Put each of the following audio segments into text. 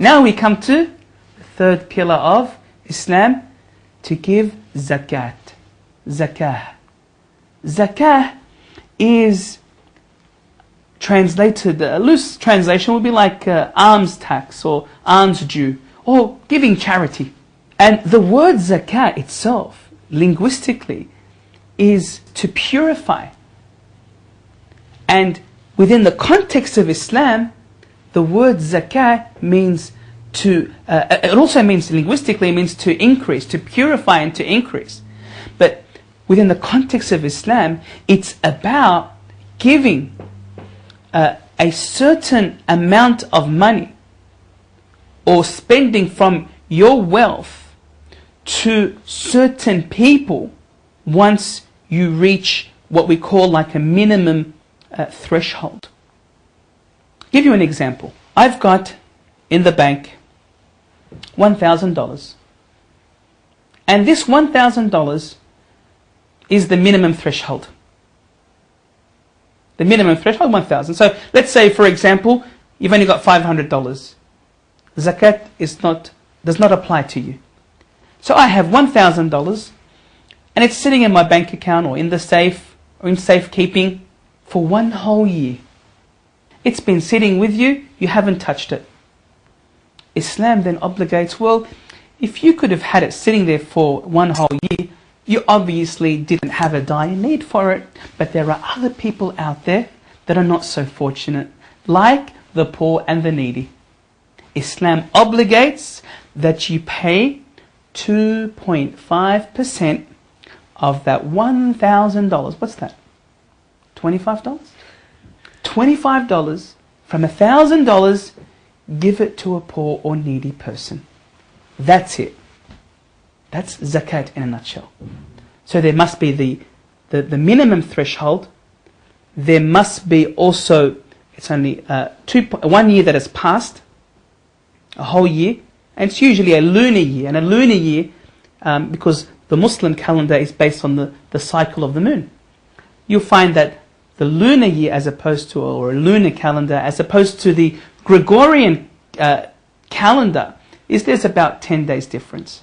Now we come to the third pillar of Islam, to give zakat. Zakah. Zakah is translated, a loose translation would be like alms tax or alms due, or giving charity. And the word zakah itself, linguistically, is to purify. And within the context of Islam, the word zakah means to, it also means linguistically, means to increase, to purify and to increase. But within the context of Islam, it's about giving a certain amount of money or spending from your wealth to certain people once you reach what we call like a minimum threshold. I'll give you an example. I've got in the bank $1,000, and this $1,000 is the minimum threshold. The minimum threshold, 1,000. So let's say, for example, you've only got $500. Zakat does not apply to you. So I have $1,000, and it's sitting in my bank account or in the safe or in safekeeping for 1 whole year. It's been sitting with you, you haven't touched it. Islam then obligates, well, if you could have had it sitting there for 1 whole year, you obviously didn't have a dire need for it, but there are other people out there that are not so fortunate, like the poor and the needy. Islam obligates that you pay 2.5% of that $1,000. What's that? $25? $25 from $1,000, give it to a poor or needy person. That's it. That's zakat in a nutshell. So there must be the minimum threshold. There must be also, it's only 1 year that has passed, a whole year, and it's usually a lunar year. And a lunar year, because the Muslim calendar is based on the cycle of the moon. You'll find that the lunar year as opposed to, or a lunar calendar, as opposed to the Gregorian calendar, there's about 10 days difference.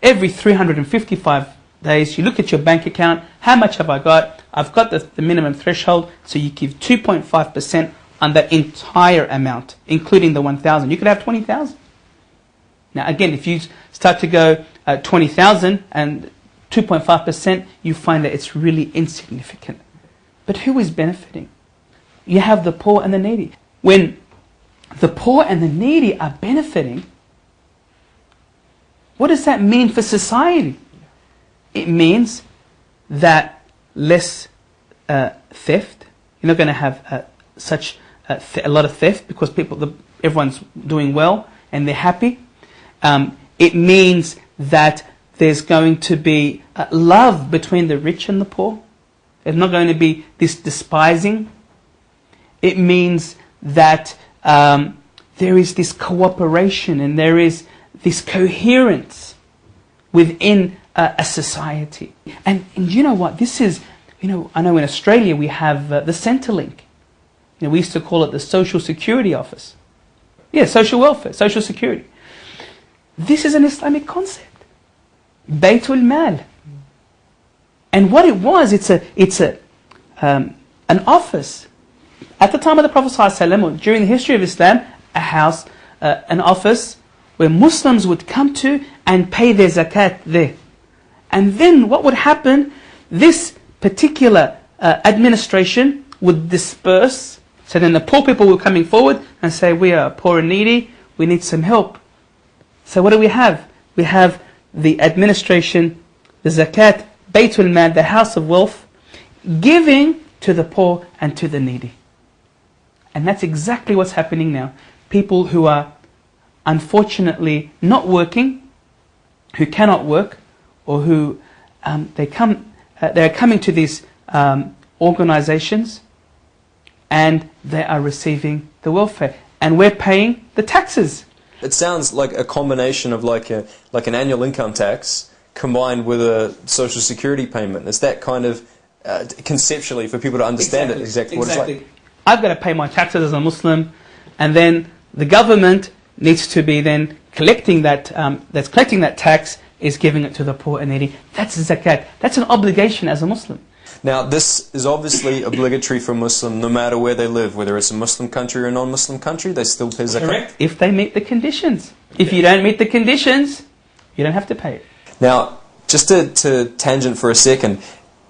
Every 355 days, you look at your bank account, how much have I got? I've got the minimum threshold, so you give 2.5% on that entire amount, including the 1,000. You could have 20,000. Now again, if you start to go 20,000 and 2.5%, you find that it's really insignificant. But who is benefiting? You have the poor and the needy. When the poor and the needy are benefiting, what does that mean for society? It means that less theft. You're not going to have a lot of theft because everyone's doing well and they're happy. It means that there's going to be love between the rich and the poor. There's not going to be this despising. It means that there is this cooperation and there is this coherence within a society. And you know what? This is, I know in Australia we have the Centrelink. We used to call it the Social Security Office. Yeah, social welfare, social security. This is an Islamic concept. Baytul Mal. And what it was, it's an office. At the time of the Prophet ﷺ, or during the history of Islam, a house, an office where Muslims would come to and pay their zakat there. And then what would happen, this particular administration would disperse. So then the poor people were coming forward and say, we are poor and needy, we need some help. So what do we have? We have the administration, the zakat, Baytul Mal, the house of wealth, giving to the poor and to the needy. And that's exactly what's happening now. People who are unfortunately not working, who cannot work, or who they're coming to these organizations and they are receiving the welfare. And we're paying the taxes. It sounds like a combination of like an annual income tax combined with a social security payment. Is that kind of conceptually for people to understand exactly what it's like? I've got to pay my taxes as a Muslim, and then the government needs to be then collecting that, that's collecting that tax, is giving it to the poor and needy. That's zakat. That's an obligation as a Muslim. Now, this is obviously obligatory for a Muslim no matter where they live, whether it's a Muslim country or a non-Muslim country, they still pay zakat. Correct. If they meet the conditions. If you don't meet the conditions, you don't have to pay it. Now, just to tangent for a second,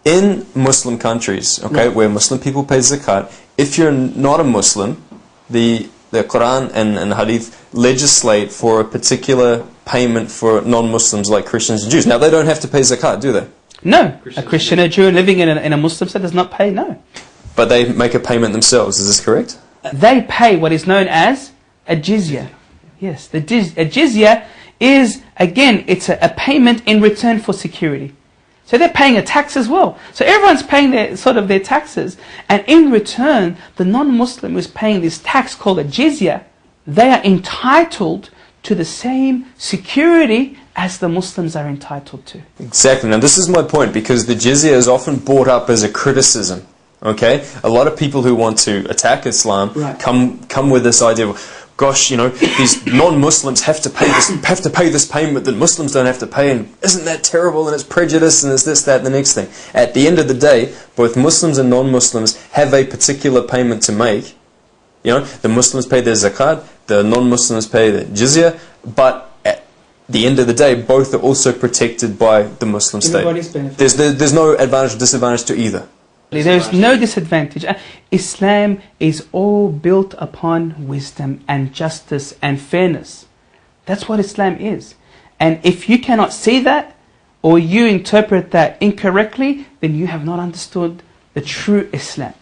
in Muslim countries, okay, where Muslim people pay zakat, if you're not a Muslim, the Quran and Hadith legislate for a particular payment for non-Muslims like Christians and Jews. Now, they don't have to pay zakat, do they? No. A Christian or Jew living in a Muslim state does not pay, no. But they make a payment themselves, is this correct? They pay what is known as a jizya. Yes, a jizya is, again, it's a payment in return for security. So they're paying a tax as well. So everyone's paying their taxes. And in return, the non-Muslim who's paying this tax called a jizya, they are entitled to the same security as the Muslims are entitled to. Exactly. Now this is my point, because the jizya is often brought up as a criticism. Okay? A lot of people who want to attack Islam come with this idea of, gosh, you know, these non-Muslims have to pay this payment that Muslims don't have to pay, and isn't that terrible, and it's prejudice, and it's this, that, and the next thing. At the end of the day, both Muslims and non-Muslims have a particular payment to make. You know, the Muslims pay their zakat, the non-Muslims pay their jizya, but at the end of the day, both are also protected by the Muslim state. There's no advantage or disadvantage to either. There is no disadvantage. Islam is all built upon wisdom and justice and fairness. That's what Islam is. And if you cannot see that, or you interpret that incorrectly, then you have not understood the true Islam.